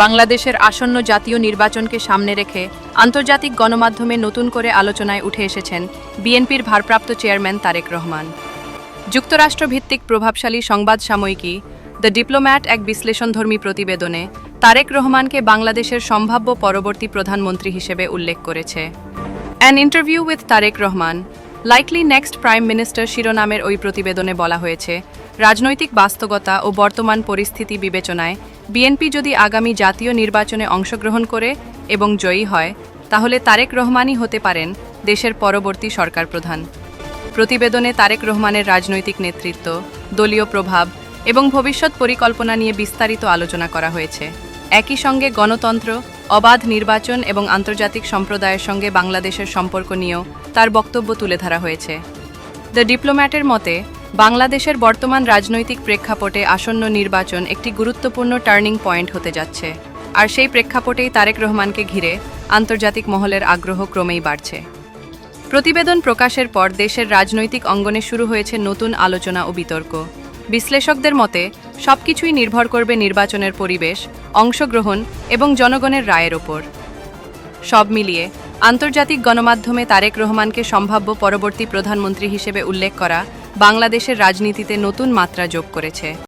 বাংলাদেশের আসন্ন জাতীয় নির্বাচনকে সামনে রেখে আন্তর্জাতিক গণমাধ্যমে নতুন করে আলোচনায় উঠে এসেছেন বিএনপির ভারপ্রাপ্ত চেয়ারম্যান তারেক রহমান। যুক্তরাষ্ট্রভিত্তিক প্রভাবশালী সংবাদ সাময়িকী দ্য ডিপ্লোম্যাট এক বিশ্লেষণধর্মী প্রতিবেদনে তারেক রহমানকে বাংলাদেশের সম্ভাব্য পরবর্তী প্রধানমন্ত্রী হিসেবে উল্লেখ করেছে। An interview with Tarique Rahman, likely next prime minister শিরোনামের ওই প্রতিবেদনে বলা হয়েছে, রাজনৈতিক বাস্তবতা ও বর্তমান পরিস্থিতি বিবেচনায় বিএনপি যদি আগামী জাতীয় নির্বাচনে অংশগ্রহণ করে এবং জয়ী হয়, তাহলে তারেক রহমানই হতে পারেন দেশের পরবর্তী সরকার প্রধান। প্রতিবেদনে তারেক রহমানের রাজনৈতিক নেতৃত্ব, দলীয় প্রভাব এবং ভবিষ্যৎ পরিকল্পনা নিয়ে বিস্তারিত আলোচনা করা হয়েছে। একই সঙ্গে গণতন্ত্র, অবাধ নির্বাচন এবং আন্তর্জাতিক সম্প্রদায়ের সঙ্গে বাংলাদেশের সম্পর্ক নিয়েও তার বক্তব্য তুলে ধরা হয়েছে। দ্য ডিপ্লোম্যাটের মতে, বাংলাদেশের বর্তমান রাজনৈতিক প্রেক্ষাপটে আসন্ন নির্বাচন একটি গুরুত্বপূর্ণ টার্নিং পয়েন্ট হতে যাচ্ছে, আর সেই প্রেক্ষাপটেই তারেক রহমানকে ঘিরে আন্তর্জাতিক মহলের আগ্রহ ক্রমেই বাড়ছে। প্রতিবেদন প্রকাশের পর দেশের রাজনৈতিক অঙ্গনে শুরু হয়েছে নতুন আলোচনা ও বিতর্ক। বিশ্লেষকদের মতে, সবকিছুই নির্ভর করবে নির্বাচনের পরিবেশ, অংশগ্রহণ এবং জনগণের রায়ের ওপর। সব মিলিয়ে আন্তর্জাতিক গণমাধ্যমে তারেক রহমানকে সম্ভাব্য পরবর্তী প্রধানমন্ত্রী হিসেবে উল্লেখ করা বাংলাদেশের রাজনীতিতে নতুন মাত্রা যোগ করেছে।